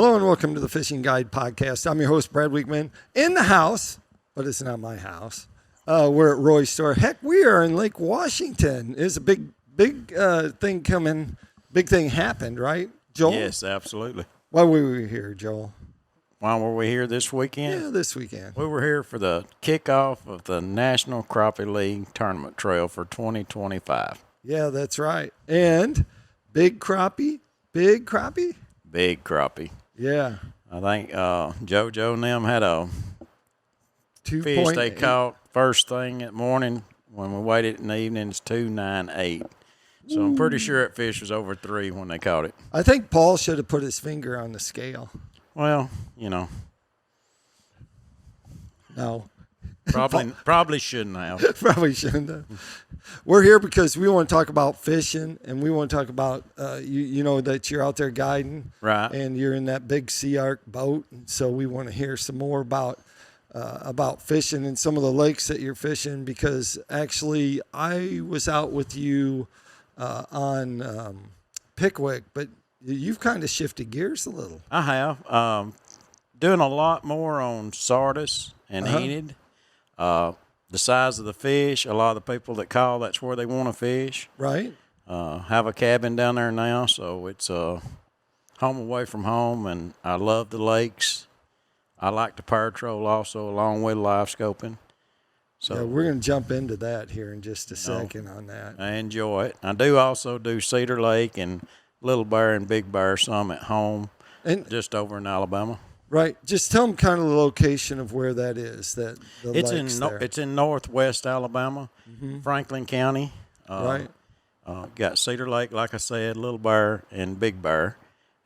Hello and welcome to the Fishing Guide Podcast. I'm your host, Brad Weekman, in the house, but it's not my house. We're at Roy's store. Heck, we are in Lake Washington. There's a big thing coming. Big thing happened, right, Joel? Yes, absolutely. Why were we here, Joel? Why were we here this weekend? Yeah, this weekend. We were here for the kickoff of the National Crappie League Tournament Trail for 2025. Yeah, that's right. And big crappie? Big crappie? Big crappie. Yeah. I think JoJo and them had a fish they 2.8. caught first thing that morning. When we waited in the evening, it's 298. So I'm pretty sure that fish was over 3 when they caught it. I think Paul should have put his finger on the scale. Well, you know. No. Probably shouldn't have. Probably shouldn't have. We're here because we want to talk about fishing, and we want to talk about, you know, that you're out there guiding. Right. And you're in that big Sea Arc boat. And so we want to hear some more about fishing and some of the lakes that you're fishing, because actually I was out with you on Pickwick, but you've kind of shifted gears a little. I have. Doing a lot more on Sardis and Enid. The size of the fish, a lot of the people that call, that's where they want to fish. Right. Have a cabin down there now, so it's home away from home, and I love the lakes. I like the power troll also, along with live scoping. So Yeah, we're going to jump into that here in just a second on that. I enjoy it. I do also do Cedar Lake and Little Bear and Big Bear, some at home, And just over in Alabama. right, just tell them kind of the location of where that is. It's in northwest Alabama, Franklin County. Right. Got Cedar Lake, like I said, Little Bear and Big Bear,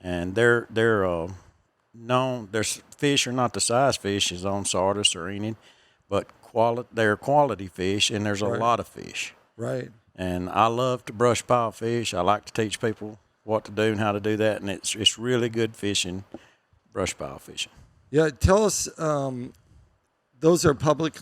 and they're known. Their fish are not the size fish as on Sardis or Enid, but they're quality fish, and there's a lot of fish. Right. And I love to brush pile fish. I like to teach people what to do and how to do that, and it's really good fishing, brush pile fishing. Yeah, tell us, those are public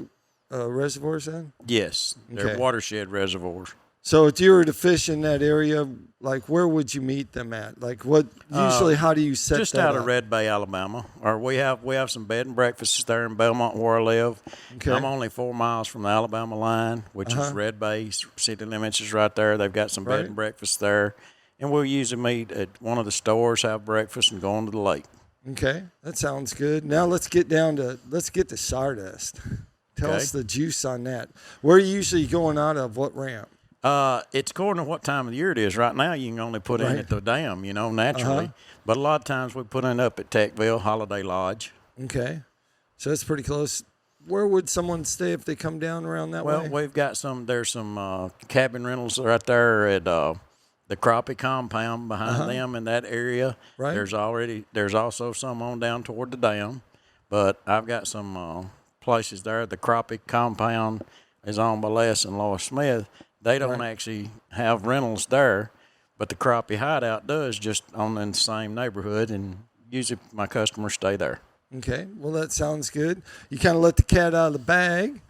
reservoirs then? Yes, they're Okay. watershed reservoirs. So if you were to fish in that area, like where would you meet them at? Like what, usually how do you set Just that out up? of Red Bay, Alabama. Or we have some bed and breakfasts there in Belmont where I live. Okay. I'm only 4 miles from the Alabama line, which is Red Bay. City limits is right there. They've got some bed and breakfasts there. And we'll usually meet at one of the stores, have breakfast, and go on to the lake. Okay, that sounds good. Now let's get to Sardis. Tell us the juice on that. Where are you usually going out of? What ramp? It's according to what time of the year it is. Right now, you can only put in at the dam, naturally. But a lot of times we put in up at Techville, Holiday Lodge. Okay, so that's pretty close. Where would someone stay if they come down around that way? Well, we've got there's some cabin rentals right there at the Crappie compound behind them in that area. Right. There's also some on down toward the dam, but I've got some places there. The Crappie compound is owned by Les and Lois Smith. They don't actually have rentals there, but the Crappie hideout does, just in the same neighborhood, and usually my customers stay there. Okay, well, that sounds good. You kind of let the cat out of the bag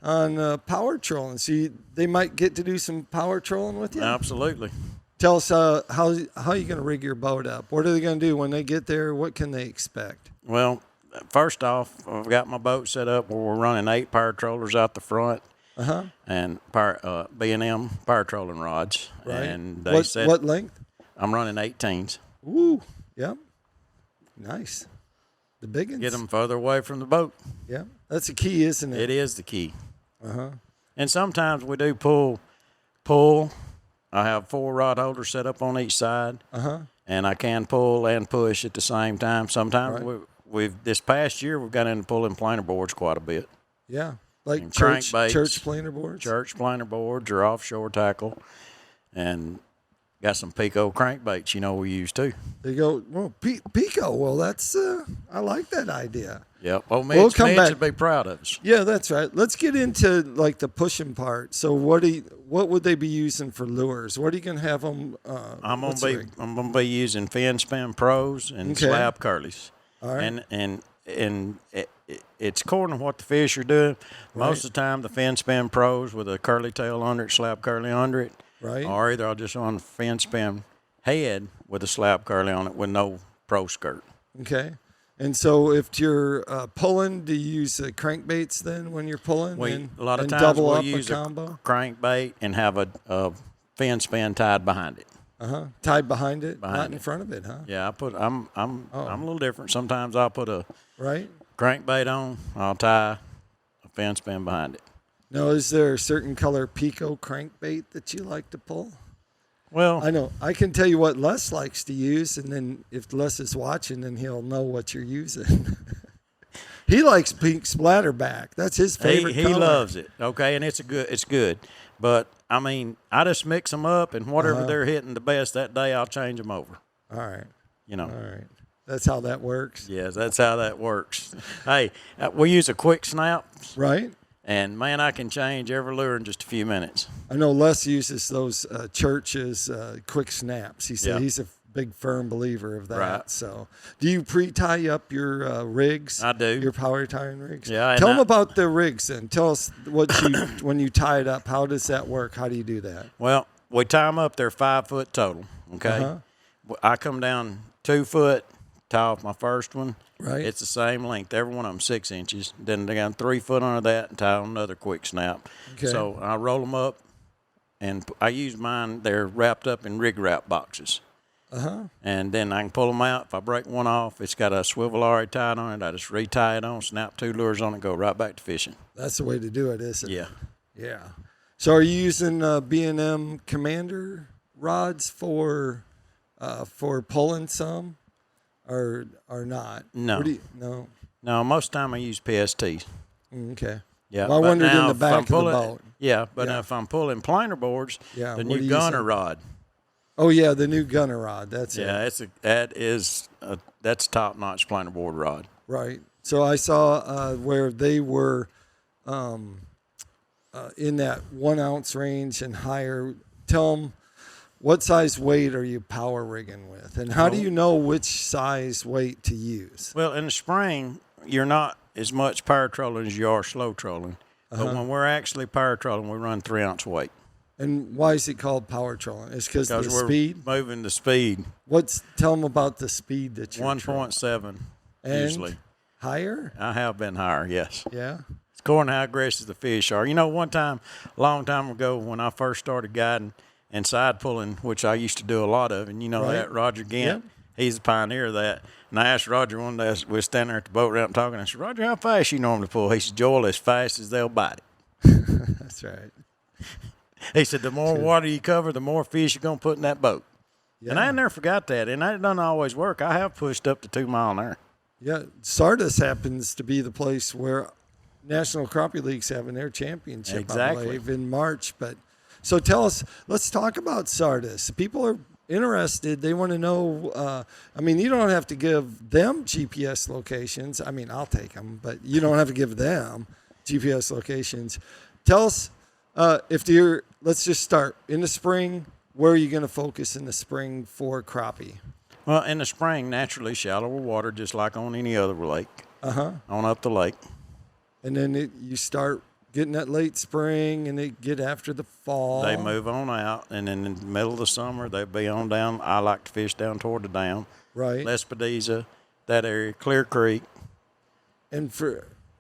on power trolling. So they might get to do some power trolling with you? Absolutely. Tell us how you going to rig your boat up. What are they going to do when they get there? What can they expect? Well, first off, I've got my boat set up where we're running 8 power trollers out the front. And B&M power trolling rods. Right. And they said, what length? I'm running 18s. Ooh, yep. Nice. The big ones. Get them further away from the boat. Yeah, that's the key, isn't it? It is the key. And sometimes we do pull. I have 4 rod holders set up on each side. And I can pull and push at the same time. Sometimes this past year we've got into pulling planer boards quite a bit. Yeah. Like And church planer boards? Church planer boards or offshore tackle. And got some Pico crankbaits, we use too. They go, well, Pico. Well, that's, I like that idea. Yep. Well, We'll come back. should be proud of us. Yeah, that's right. Let's get into like the pushing part. So what would they be using for lures? What are you going to have them? I'm gonna be using Fin Spin Pros and slab curlies. All right. And it's according to what the fish are doing. Most of the time, the Fin Spin Pros with a curly tail under it, slab curly under it. Right. Or either I'll just on a Fin Spin head with a slab curly on it with no pro skirt. Okay. And so if you're pulling, do you use crankbaits then when you're pulling? A lot of and times double we'll up use a a combo? crankbait and have a fin span tied behind it. Tied behind it, not Behind in it. front of it, huh? Yeah, I'm Oh. a little different. Sometimes I'll put a Right. crankbait on. I'll tie a fin span behind it. Now, is there a certain color Pico crankbait that you like to pull? Well, I know. I can tell you what Les likes to use, and then if Les is watching, then he'll know what you're using. He likes pink splatterback. That's his favorite he color. loves it. Okay, and it's good. But I mean, I just mix them up, and whatever they're hitting the best that day, I'll change them over. All right. You know. All right. That's how that works. Yes, that's how that works. Hey, we use a quick snap, Right? and man, I can change every lure in just a few minutes. I know Les uses those Church's quick snaps. He said he's a big firm believer of that. Right. So, do you pre-tie up your rigs? I do. Your power tying rigs. Yeah. Tell them about the rigs then. Tell us what you when you tie it up. How does that work? How do you do that? Well, we tie them up. They're 5 foot total. Okay. I come down 2 foot, tie off my first one. Right. It's the same length. Every one of them 6 inches. Then they got 3 foot under that and tie on another quick snap. Okay. So I roll them up, and I use mine. They're wrapped up in rig wrap boxes. And then I can pull them out. If I break one off, it's got a swivel already tied on it. I just retie it on, snap 2 lures on it, go right back to fishing. That's the way to do it, isn't it? Yeah. Yeah. So, are you using B&M Commander rods for pulling some, or not? No. No. No, most of the time I use PSTs. Okay. Yeah. Well, I but wondered in now the if back I'm of the pulling- boat. Yeah, but Yeah. now if I'm pulling planer boards, Yeah, the what new do you gunner use? rod. Oh yeah, the new gunner rod. That's it. Yeah, that's top notch planer board rod. Right. So I saw where they were in that 1 ounce range and higher. Tell them what size weight are you power rigging with, and how do you know which size weight to use? Well, in the spring, you're not as much power trolling as you are slow trolling. But when we're actually power trolling, we run 3 ounce weight. And why is it called power trolling? It's because of the we're speed. moving the speed. Tell them about the speed that you're 1.7 and usually. higher. I have been higher, yes. Yeah. It's according to how aggressive the fish are. You know, one time, a long time ago, when I first started guiding and side pulling, which I used to do a lot of, and you know Right. that, Roger Gant, Yep. he's the pioneer of that. And I asked Roger one day, we were standing there at the boat ramp talking, I said, Roger, how fast you normally pull? He said, Joel, as fast as they'll bite it. That's right. He said, the more water you cover, the more fish you're going to put in that boat. Yeah. And I never forgot that. And that doesn't always work. I have pushed up to 2 mile an hour. Yeah, Sardis happens to be the place where National Crappie League's having their championship, Exactly. I believe, in March. But so tell us, let's talk about Sardis. People are interested. They want to know. I mean, you don't have to give them GPS locations. I mean, I'll take them, but you don't have to give them GPS locations. Tell us let's just start in the spring. Where are you going to focus in the spring for crappie? Well, in the spring, naturally shallower water, just like on any other lake. On up the lake. And then you start getting that late spring, and they get after the fall. They move on out, and then in the middle of the summer, they'll be on down. I like to fish down toward the dam. Right. Lespedeza, that area, Clear Creek. And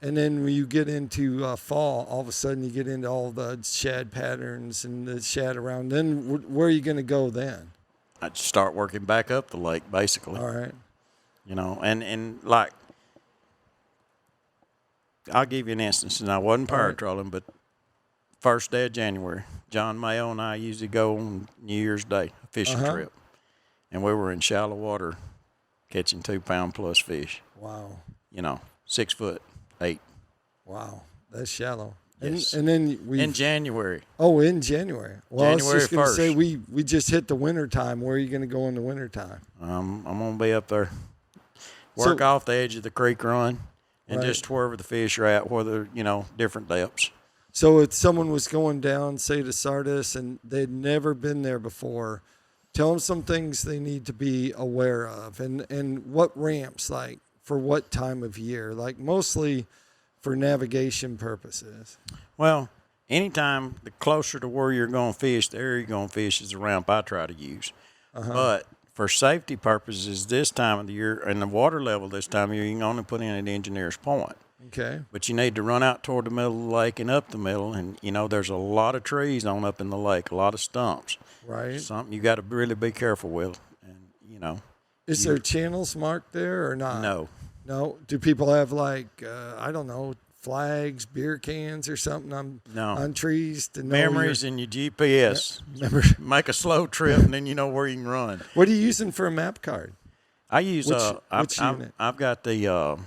then when you get into fall, all of a sudden you get into all the shad patterns and the shad around. Then where are you going to go then? I'd start working back up the lake, basically. All right. You know, and like, I'll give you an instance, and I wasn't power right. trolling, but first day of January, John Mayo and I usually go on New Year's Day, a fishing trip. And we were in shallow water catching 2 pound plus fish. Wow. You know, 6 foot, 8. Wow. That's shallow. Yes. And then In January. Oh, in January. Well, I was January just going to 1st. say we just hit the winter time. Where are you going to go in the winter time? I'm going to be up there. Work off the edge of the creek run and Right. just wherever the fish are at, whether, you know, different depths. So if someone was going down, say to Sardis, and they'd never been there before, tell them some things they need to be aware of, and what ramps, like for what time of year, like mostly for navigation purposes. Well, anytime the closer to where you're going to fish, the area you're going to fish is the ramp I try to use. But for safety purposes this time of the year and the water level this time of year, you can only put in at Engineer's Point. Okay. But you need to run out toward the middle of the lake and up the middle. And, there's a lot of trees on up in the lake, a lot of stumps. Right. Something you got to really be careful with. And, Is there channels marked there or not? No. No? Do people have I don't know, flags, beer cans or something on trees to know? Memories in your GPS. Yeah. Make a slow trip and then you know where you can run. What are you using for a map card? I use, which unit? I've got the,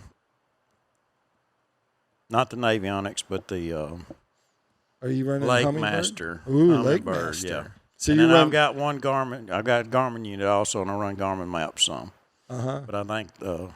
not the Navionics, but the Are you running Lake Hummingbird? Master. Ooh, Lake Hummingbird, Master. yeah. So and you then run. I've got one Garmin. I've got a Garmin unit also, and I run Garmin maps some. But I think the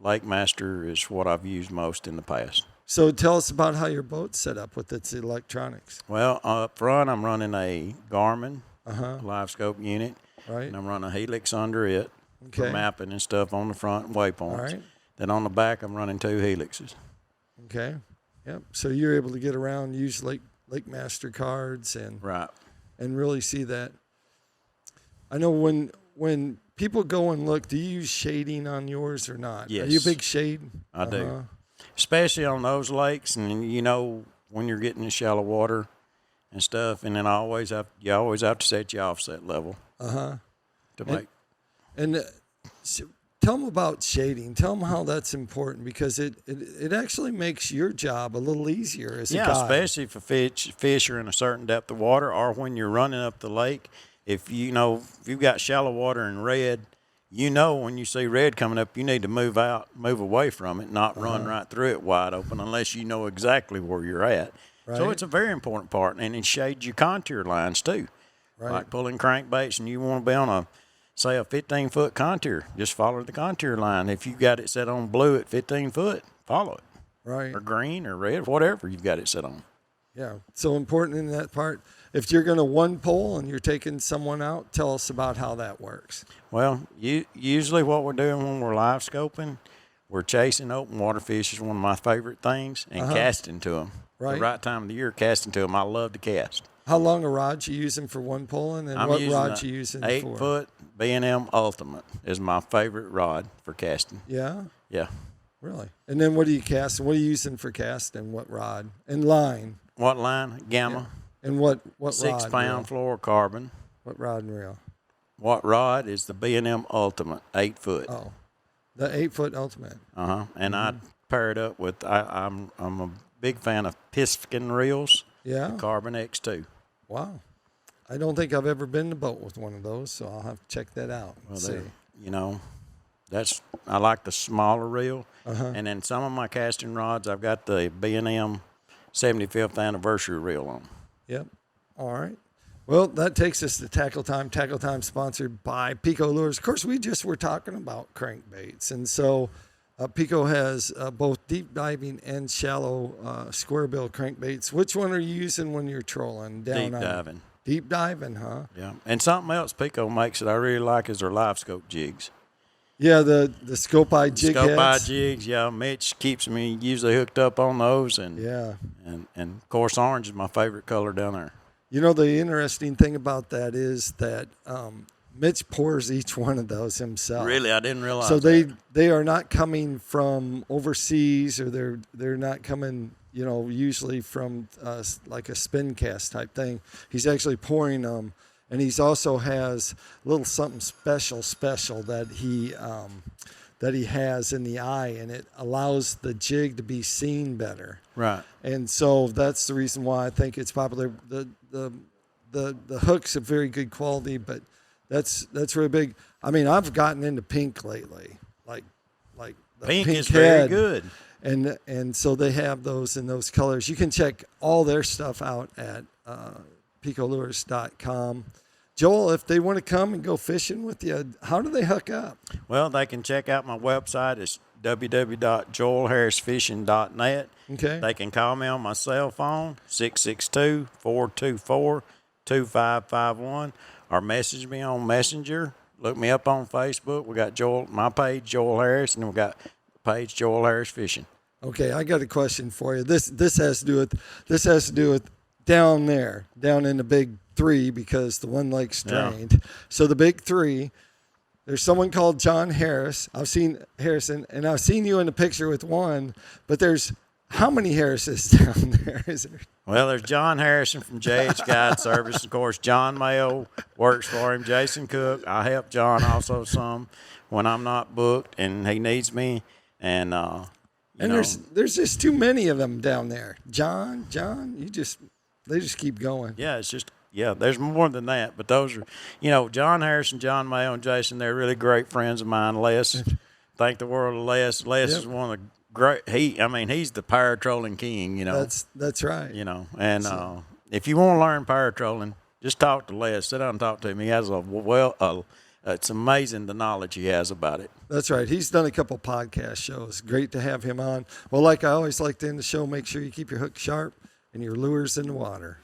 Lake Master is what I've used most in the past. So tell us about how your boat's set up with its electronics. Well, up front, I'm running a Garmin live scope unit, Right. and I'm running a Helix under it for Okay. mapping and stuff on the front and waypoints. All right. Then on the back, I'm running 2 Helixes. Okay. Yep. So you're able to get around, use Lake Master cards, and Right. really see that. I know when people go and look, do you use shading on yours or not? Yes. Are you a big shade? I do. Especially on those lakes, and when you're getting in shallow water and stuff, and then you always have to set your offset level. To make. And tell them about shading. Tell them how that's important, because it actually makes your job a little easier as a guide. Especially if fish are in a certain depth of water, or when you're running up the lake. If you've got shallow water and red, when you see red coming up, you need to move away from it, not run right through it wide open unless you know exactly where you're at. Right. So it's a very important part, and it shades your contour lines too. Right. Like pulling crankbaits, and you want to be on a 15-foot contour, just follow the contour line. If you got it set on blue at 15 foot, follow it. Right. Or green or red, whatever you've got it set on. Yeah. So important in that part. If you're going to one pole and you're taking someone out, tell us about how that works. Well, usually what we're doing when we're live scoping, we're chasing open water fish is one of my favorite things, and casting to them. Right. The right time of the year, casting to them. I love to cast. How long a rod you using for one pulling, and what rod you using 8-foot B&M Ultimate is my favorite rod for casting. Yeah. Yeah. Really? And then what do you cast? What are you using for casting? What rod? And line? What line? Gamma. Yeah. And what 6 rod? pound fluorocarbon. What rod and reel? What rod is the B&M Ultimate 8-foot? Oh, the 8-foot Ultimate. And I pair it up with I'm a big fan of Piskin reels. Yeah. The Carbon X2. Wow. I don't think I've ever been to boat with one of those, so I'll have to check that out. Well, see. I like the smaller reel. And then some of my casting rods, I've got the B&M 75th anniversary reel on. Yep. All right. Well, that takes us to Tackle Time. Tackle Time sponsored by Pico Lures. Of course, we just were talking about crankbaits. And so Pico has both deep diving and shallow square bill crankbaits. Which one are you using when you're trolling? Deep diving. Deep diving, huh? Yeah. And something else Pico makes that I really like is their live scope jigs. Yeah, the scope eye jig Scope eye heads. jigs, yeah. Mitch keeps me usually hooked up on those, and of course orange is my favorite color down there. You know, the interesting thing about that is that Mitch pours each one of those himself. Really, I didn't realize. So that. they are not coming from overseas, or they're not coming, usually from like a spin cast type thing. He's actually pouring them. And he's also has a little something special that he has in the eye, and it allows the jig to be seen better. Right. And so that's the reason why I think it's popular. The hook's of very good quality, but that's really big. I mean, I've gotten into pink lately, like the pink is head. very good. And so they have those in those colors. You can check all their stuff out at picolures.com. Joel, if they want to come and go fishing with you, how do they hook up? Well, they can check out my website. It's www.joelharrisfishing.net. Okay. They can call me on my cell phone, 662-424-2551, or message me on Messenger. Look me up on Facebook. We got my page, Joel Harris, and we got the page Joel Harris Fishing. Okay, I got a question for you. This has to do with down there, down in the big three, because the one lake's drained. Yeah. So the big three, There's someone called John Harris. I've seen Harrison, and I've seen you in the picture with one. But there's how many Harrises down there? Is there? Well, there's John Harrison from JH Guide Service. Of course, John Mayo works for him. Jason Cook. I help John also some when I'm not booked and he needs me. And There's just too many of them down there. John, they just keep going. Yeah, it's just there's more than that. But those are, John Harrison, John Mayo, and Jason. They're really great friends of mine. Les, thank the world of Les. Les is one of the great. He's the power trolling king. That's right. And if you want to learn power trolling, just talk to Les. Sit down and talk to him. He has it's amazing the knowledge he has about it. That's right. He's done a couple podcast shows. Great to have him on. Well, like I always like to end the show, make sure you keep your hook sharp and your lures in the water.